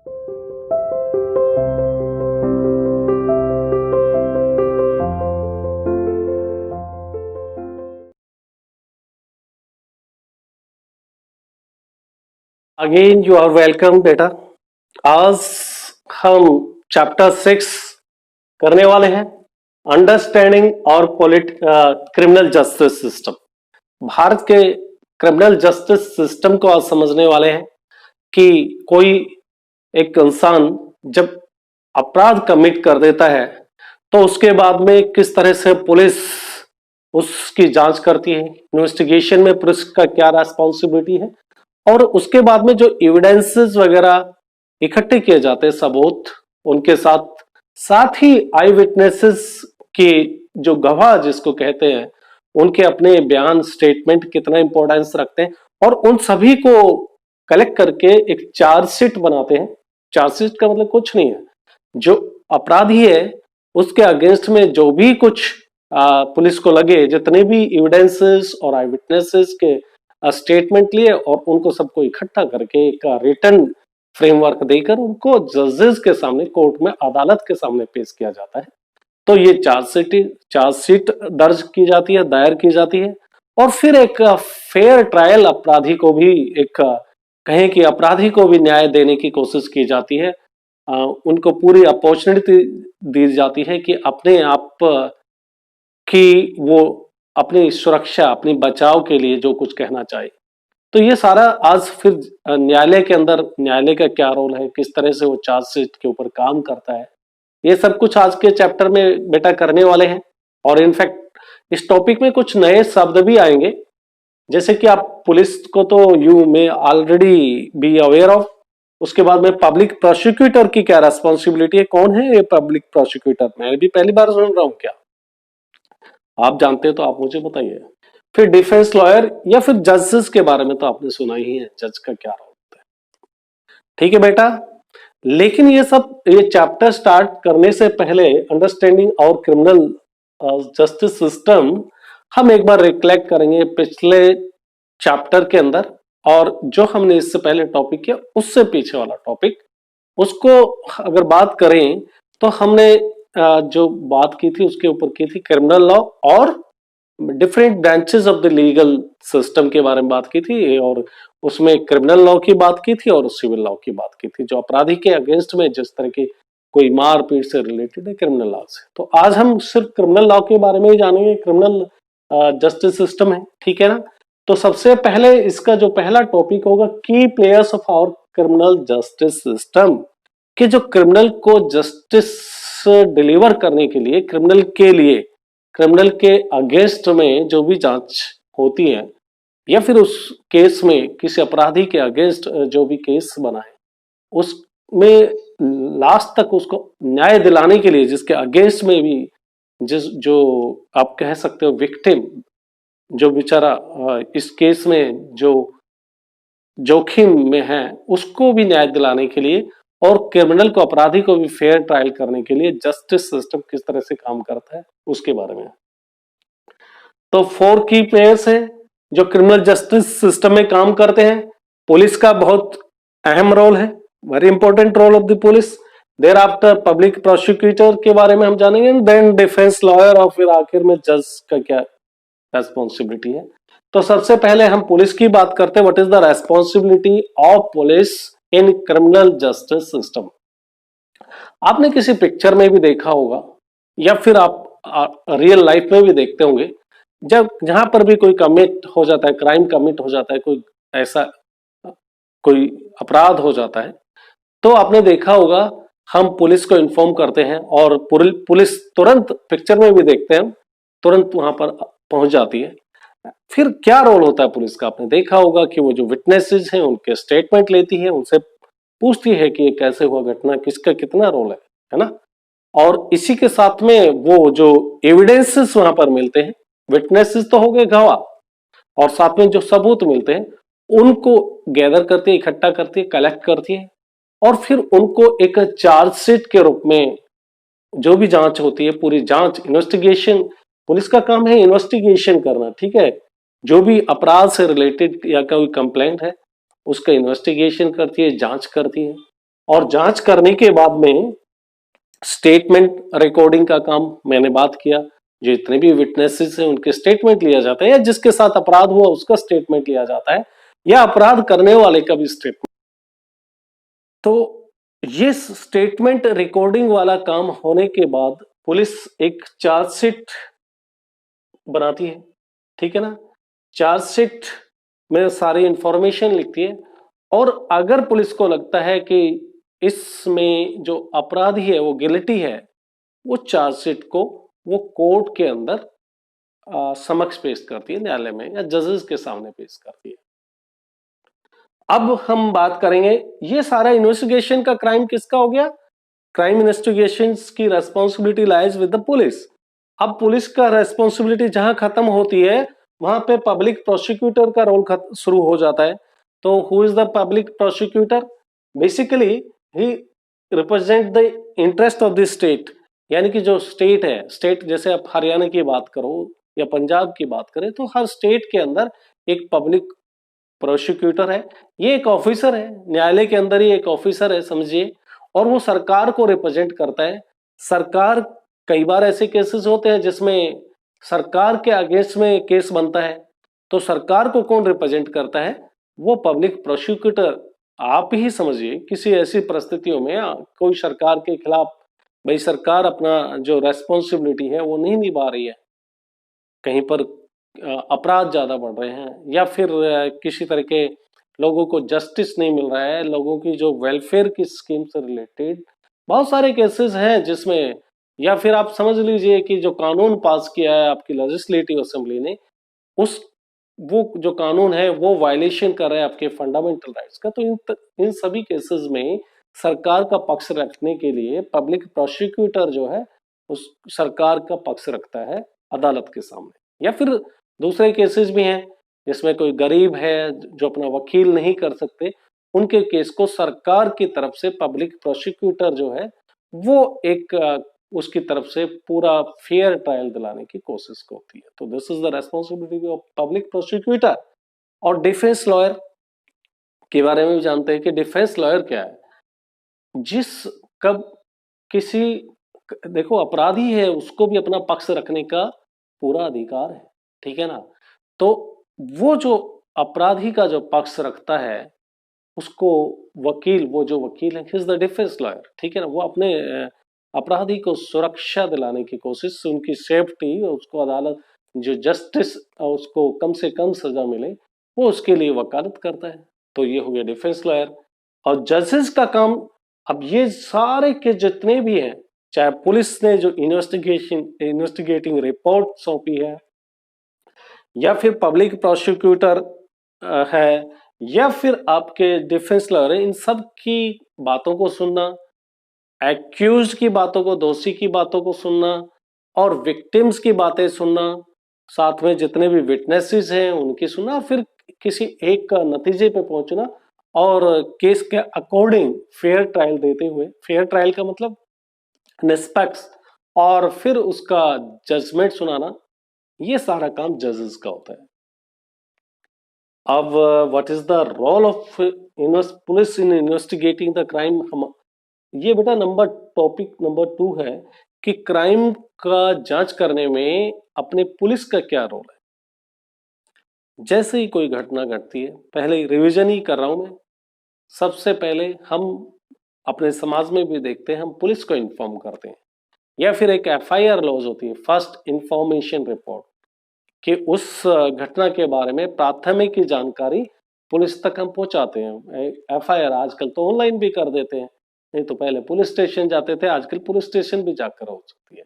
Again you are welcome बेटा। आज हम चैप्टर 6 करने वाले हैं, अंडरस्टैंडिंग और क्रिमिनल जस्टिस सिस्टम। भारत के क्रिमिनल जस्टिस सिस्टम को आज समझने वाले हैं कि कोई एक इंसान जब अपराध कमिट कर देता है तो उसके बाद में किस तरह से पुलिस उसकी जांच करती है, इन्वेस्टिगेशन में पुलिस का क्या रेस्पॉन्सिबिलिटी है, और उसके बाद में जो एविडेंसेस वगैरह इकट्ठे किए जाते हैं, सबूत, उनके साथ साथ ही आई विटनेसेस की जो गवाह जिसको कहते हैं, उनके अपने बयान, स्टेटमेंट कितना इंपॉर्टेंस रखते हैं, और उन सभी को कलेक्ट करके एक चार्जशीट बनाते हैं। चार्जशीट का मतलब कुछ नहीं है, जो अपराधी है उसके अगेंस्ट में जो भी कुछ पुलिस को लगे, जितने भी एविडेंसेस और आई विटनेसेस के स्टेटमेंट लिए और उनको सबको इकट्ठा करके एक रिटन फ्रेमवर्क देकर उनको जजेस के सामने, कोर्ट में, अदालत के सामने पेश किया जाता है। तो ये चार्जशीट दर्ज की जाती है, दायर की जाती है, और फिर एक फेयर ट्रायल अपराधी को भी, एक कहें कि अपराधी को भी न्याय देने की कोशिश की जाती है। उनको पूरी अपॉर्चुनिटी दी जाती है कि अपने आप की वो अपनी सुरक्षा, अपनी बचाव के लिए जो कुछ कहना चाहे। तो ये सारा आज फिर न्यायालय के अंदर न्यायालय का क्या रोल है, किस तरह से वो चार्जशीट के ऊपर काम करता है, ये सब कुछ आज के चैप्टर में बेटा करने वाले हैं। और इनफैक्ट इस टॉपिक में कुछ नए शब्द भी आएंगे, जैसे कि आप पुलिस को तो यू में ऑलरेडी बी अवेयर ऑफ। उसके बाद में पब्लिक प्रोसिक्यूटर की क्या रेस्पॉन्सिबिलिटी है, कौन है ये पब्लिक प्रोसिक्यूटर, मैं भी पहली बार सुन रहा हूं, क्या आप जानते हो तो आप मुझे बताइए। फिर डिफेंस लॉयर या फिर जजेस के बारे में तो आपने सुना ही है, जज का क्या रोल होता है। ठीक है बेटा, लेकिन ये चैप्टर स्टार्ट करने से पहले अंडरस्टैंडिंग और क्रिमिनल जस्टिस सिस्टम हम एक बार रिकलेक्ट करेंगे पिछले चैप्टर के अंदर, और जो हमने इससे पहले टॉपिक किया उससे पीछे वाला टॉपिक, उसको अगर बात करें तो हमने जो बात की थी उसके ऊपर की थी क्रिमिनल लॉ और different branches of the legal system के बारे में बात की थी, और उसमें क्रिमिनल लॉ की बात की थी और सिविल लॉ की बात की थी, जो अपराधी के अगेंस्ट में जिस तरह की कोई मारपीट से रिलेटेड है क्रिमिनल लॉ से। तो आज हम सिर्फ क्रिमिनल लॉ के बारे में ही जानेंगे, क्रिमिनल जस्टिस सिस्टम है, ठीक है ना। तो सबसे पहले इसका जो पहला टॉपिक होगा, key players of our criminal justice system, कि जो क्रिमिनल को जस्टिस डिलीवर करने के लिए, क्रिमिनल के अगेंस्ट में जो भी जांच होती है, या फिर उस केस में किसी अपराधी के अगेंस्ट जो भी केस बना है उसमें लास्ट तक उसको न्याय दिलाने के लिए, जिसके अगेंस्ट में भी जो आप कह सकते हो विक्टिम, जो बेचारा इस केस में जो जोखिम में है, उसको भी न्याय दिलाने के लिए, और क्रिमिनल को, अपराधी को भी फेयर ट्रायल करने के लिए जस्टिस सिस्टम किस तरह से काम करता है उसके बारे में। तो 4 की प्लेयर्स है जो क्रिमिनल जस्टिस सिस्टम में काम करते हैं। पुलिस का बहुत अहम रोल है, very important role of the police. Thereafter public prosecutor के बारे में हम जानेंगे, देन डिफेंस लॉयर, और फिर आखिर में जज का क्या रेस्पॉन्सिबिलिटी है। तो सबसे पहले हम पुलिस की बात करते हैं। What is the responsibility of police in criminal justice system. आपने किसी पिक्चर में भी देखा होगा, या फिर आप रियल लाइफ में भी देखते होंगे, जब जहां पर भी कोई कमिट हो जाता है, क्राइम कमिट हो जाता है, कोई ऐसा कोई अपराध हो जाता है, तो आपने देखा होगा हम पुलिस को इन्फॉर्म करते हैं, और पुलिस तुरंत, पिक्चर में भी देखते हैं, तुरंत वहां पर पहुंच जाती है। फिर क्या रोल होता है पुलिस का, आपने देखा होगा कि वो जो विटनेसेस हैं उनके स्टेटमेंट लेती है, उनसे पूछती है कि ये कैसे हुआ घटना, किसका कितना रोल है ना। और इसी के साथ में वो जो एविडेंसेस वहां पर मिलते हैं, विटनेसेस तो हो गए गवाह, और साथ में जो सबूत मिलते हैं उनको गैदर करती है, इकट्ठा करती है, कलेक्ट करती है, और फिर उनको एक चार्जशीट के रूप में जो भी जांच होती है, पूरी जांच, इन्वेस्टिगेशन, पुलिस का काम है इन्वेस्टिगेशन करना, ठीक है। जो भी अपराध से रिलेटेड या कोई कंप्लेंट है उसका इन्वेस्टिगेशन करती है, जांच करती है, और जांच करने के बाद में स्टेटमेंट रिकॉर्डिंग का काम मैंने बात किया, जो इतने भी विटनेसेस हैं उनके स्टेटमेंट लिया जाता है, या जिसके साथ अपराध हुआ उसका स्टेटमेंट लिया जाता है, या अपराध करने वाले का भी स्टेटमेंट। तो ये स्टेटमेंट रिकॉर्डिंग वाला काम होने के बाद पुलिस एक चार्जशीट बनाती है, ठीक है ना। चार्जशीट में सारी इंफॉर्मेशन लिखती है, और अगर पुलिस को लगता है कि इसमें जो अपराधी है वो गिल्टी है, वो चार्जशीट को वो कोर्ट के अंदर समक्ष पेश करती है, न्यायालय में या जजेस के सामने पेश करती है। अब हम बात करेंगे, ये सारा इन्वेस्टिगेशन का क्राइम किसका हो गया? क्राइम इन्वेस्टिगेशन की responsibility lies with the police. अब पुलिस का रेस्पॉन्सिबिलिटी जहां खत्म होती है वहां पे पब्लिक प्रोसिक्यूटर का रोल शुरू हो जाता है। तो who is the public prosecutor? Basically he represent the interest of the state, यानी कि जो स्टेट है, स्टेट जैसे आप हरियाणा की बात करो या पंजाब की बात करें, तो हर स्टेट के अंदर एक पब्लिक प्रोसिक्यूटर है। ये एक ऑफिसर है, न्यायालय के अंदर ही एक ऑफिसर है समझिए, और वो सरकार को रिप्रेजेंट करता है। सरकार, कई बार ऐसे केसेस होते हैं जिसमें सरकार के अगेंस्ट में केस बनता है, तो सरकार को कौन रिप्रेजेंट करता है? वो पब्लिक प्रोसिक्यूटर। आप ही समझिए किसी ऐसी परिस्थितियों में कोई सरकार के खिलाफ, भाई सरकार अपना जो रेस्पॉन्सिबिलिटी है वो नहीं निभा रही है, कहीं पर अपराध ज्यादा बढ़ रहे हैं, या फिर किसी तरह के लोगों को जस्टिस नहीं मिल रहा है, लोगों की जो वेलफेयर की स्कीम से रिलेटेड बहुत सारे केसेस हैं जिसमें, या फिर आप समझ लीजिए कि जो कानून पास किया है आपकी लेजिस्लेटिव असेंबली ने, उस वो जो कानून है वो वायलेशन कर रहा है आपके फंडामेंटल राइट्स का। तो इन सभी केसेस में सरकार का पक्ष रखने के लिए पब्लिक प्रोसिक्यूटर जो है उस सरकार का पक्ष रखता है अदालत के सामने। या फिर दूसरे केसेस भी हैं जिसमें कोई गरीब है जो अपना वकील नहीं कर सकते, उनके केस को सरकार की तरफ से पब्लिक प्रोसिक्यूटर जो है वो एक उसकी तरफ से पूरा फेयर ट्रायल दिलाने की कोशिश होती है। तो this is the responsibility of public prosecutor. और डिफेंस लॉयर के बारे में भी जानते हैं कि डिफेंस लॉयर क्या है। जिस कब किसी, देखो अपराधी है उसको भी अपना पक्ष रखने का पूरा अधिकार है, ठीक है ना। तो वो जो अपराधी का जो पक्ष रखता है उसको वकील, वो जो वकील है, इज द डिफेंस लॉयर, ठीक है ना। वो अपने अपराधी को सुरक्षा दिलाने की कोशिश, उनकी सेफ्टी, उसको अदालत जो जस्टिस उसको कम से कम सजा मिले, वो उसके लिए वकालत करता है। तो ये हो गया डिफेंस लॉयर। और जजेस का काम, अब ये सारे के जितने भी हैं, चाहे पुलिस ने जो इन्वेस्टिगेटिंग रिपोर्ट सौंपी है, या फिर पब्लिक प्रोसिक्यूटर है, या फिर आपके डिफेंस लॉयर है, इन सब की बातों को सुनना, एक्यूज की बातों को, दोषी की बातों को सुनना, और विक्टिम्स की बातें सुनना, साथ में जितने भी विटनेसेस हैं उनकी सुनना, फिर किसी एक नतीजे पे पहुंचना, और केस के अकॉर्डिंग फेयर ट्रायल देते हुए, फेयर ट्रायल का मतलब निष्पक्ष, और फिर उसका जजमेंट सुनाना, ये सारा काम जजेस का होता है। अब what is the role of police in investigating the crime, हम ये बेटा टॉपिक नंबर 2 है कि क्राइम का जांच करने में अपने पुलिस का क्या रोल है। जैसे ही कोई घटना घटती है, पहले रिवीजन ही कर रहा हूं मैं, सबसे पहले हम अपने समाज में भी देखते हैं, हम पुलिस को इन्फॉर्म करते हैं, या फिर एक FIR लॉज होती है, फर्स्ट इंफॉर्मेशन रिपोर्ट, कि उस घटना के बारे में प्राथमिक जानकारी पुलिस तक हम पहुंचाते हैं। FIR आजकल तो ऑनलाइन भी कर देते हैं, नहीं तो पहले पुलिस स्टेशन जाते थे, आजकल पुलिस स्टेशन भी जाकर हो सकती है।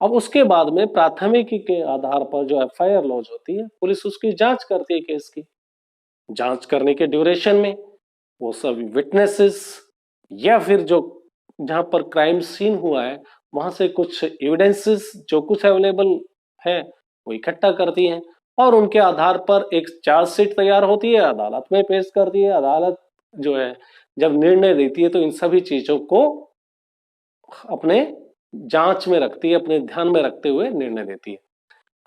अब उसके बाद में प्राथमिकी के आधार पर जो FIR लॉज होती है, पुलिस उसकी जांच करती है केस की। जांच करने के ड्यूरेशन में वो सभी विटनेसेस, या फिर जो जहां पर क्राइम सीन हुआ है वहां से कुछ एविडेंसेस जो कुछ अवेलेबल है वो इकट्ठा करती हैं, और उनके आधार पर एक चार्जशीट तैयार होती है, अदालत में पेश करती है। अदालत जो है जब निर्णय देती है तो इन सभी चीजों को अपने जांच में रखती है, अपने ध्यान में रखते हुए निर्णय देती है।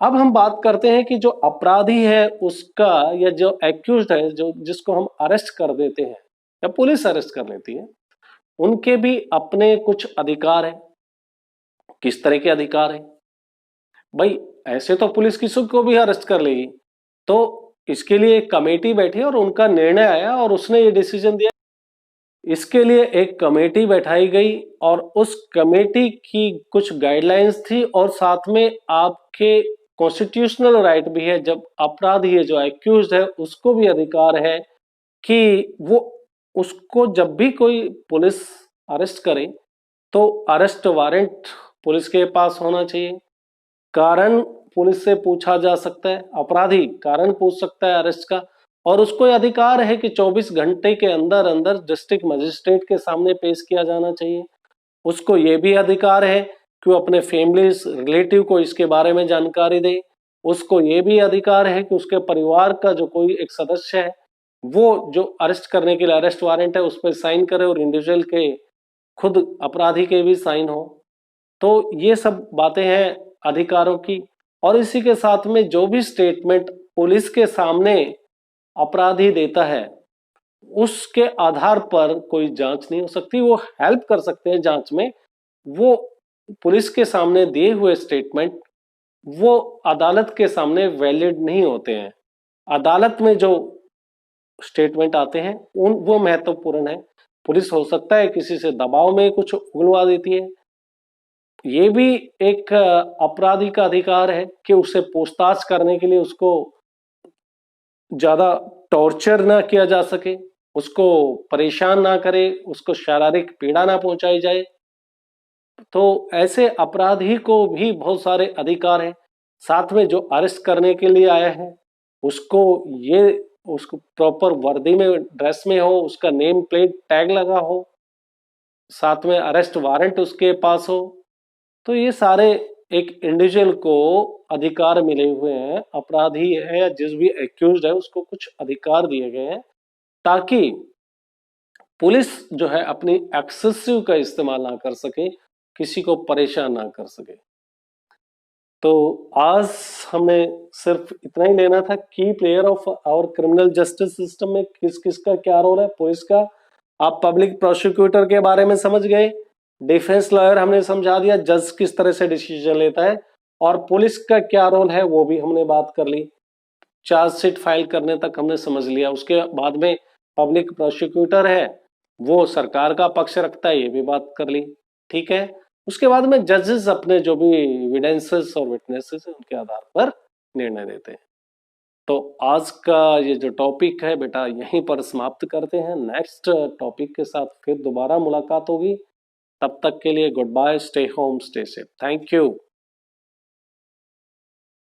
अब हम बात करते हैं कि जो अपराधी है उसका, या जो एक्यूज्ड है, जो जिसको हम अरेस्ट कर देते हैं या पुलिस अरेस्ट कर लेती है, उनके भी अपने कुछ अधिकार है। किस तरह के अधिकार है भाई? ऐसे तो पुलिस किसी को भी अरेस्ट कर लेगी, तो इसके लिए एक कमेटी बैठी और उनका निर्णय आया और उसने ये डिसीजन दिया। इसके लिए एक कमेटी बैठाई गई और उस कमेटी की कुछ गाइडलाइंस थी और साथ में आपके कॉन्स्टिट्यूशनल राइट भी है, जब अपराधी है जो एक्यूज्ड है उसको भी अधिकार है कि वो उसको जब भी कोई पुलिस अरेस्ट करे तो अरेस्ट वारंट पुलिस के पास होना चाहिए। कारण पुलिस से पूछा जा सकता है, अपराधी कारण पूछ सकता है अरेस्ट का, और उसको यह अधिकार है कि 24 घंटे के अंदर अंदर डिस्ट्रिक्ट मजिस्ट्रेट के सामने पेश किया जाना चाहिए। उसको ये भी अधिकार है कि वो अपने फैमिली रिलेटिव को इसके बारे में जानकारी दे। उसको ये भी अधिकार है कि उसके परिवार का जो कोई एक सदस्य है वो जो अरेस्ट करने के लिए अरेस्ट वारंट है उस पर साइन करे और इंडिविजुअल के खुद अपराधी के भी साइन हो। तो ये सब बातें हैं अधिकारों की। और इसी के साथ में जो भी स्टेटमेंट पुलिस के सामने अपराधी देता है उसके आधार पर कोई जांच नहीं हो सकती। वो हेल्प कर सकते हैं जांच में, वो पुलिस के सामने दिए हुए स्टेटमेंट वो अदालत के सामने वैलिड नहीं होते हैं। अदालत में जो स्टेटमेंट आते हैं वो महत्वपूर्ण है। पुलिस हो सकता है किसी से दबाव में कुछ उगलवा देती है, ये भी एक अपराधी का अधिकार है कि उसे पूछताछ करने के लिए उसको ज्यादा टॉर्चर ना किया जा सके, उसको परेशान ना करे, उसको शारीरिक पीड़ा ना पहुंचाई जाए। तो ऐसे अपराधी को भी बहुत सारे अधिकार हैं। साथ में जो अरेस्ट करने के लिए आया है उसको प्रॉपर वर्दी में ड्रेस में हो, उसका नेम प्लेट टैग लगा हो, साथ में अरेस्ट वारंट उसके पास हो। तो ये सारे एक इंडिविजुअल को अधिकार मिले हुए हैं। अपराधी है या जिस भी एक्यूज्ड है उसको कुछ अधिकार दिए गए हैं ताकि पुलिस जो है अपनी एक्सेसिव का इस्तेमाल ना कर सके, किसी को परेशान ना कर सके। तो आज हमने सिर्फ इतना ही लेना था, key player of our criminal justice system में किस किस का क्या रोल है। पुलिस का, आप पब्लिक प्रोसिक्यूटर के बारे में समझ गए, डिफेंस लॉयर हमने समझा दिया, जज किस तरह से डिसीजन लेता है, और पुलिस का क्या रोल है वो भी हमने बात कर ली। चार्जशीट फाइल करने तक हमने समझ लिया। उसके बाद में पब्लिक प्रोसिक्यूटर है, वो सरकार का पक्ष रखता है, ये भी बात कर ली। ठीक है, उसके बाद में जजेस अपने जो भी एविडेंसेस और विटनेसेस है उनके आधार पर निर्णय देते हैं। तो आज का ये जो टॉपिक है बेटा यहीं पर समाप्त करते हैं। नेक्स्ट टॉपिक के साथ फिर दोबारा मुलाकात होगी। तब तक के लिए goodbye, stay home, stay safe. Thank you.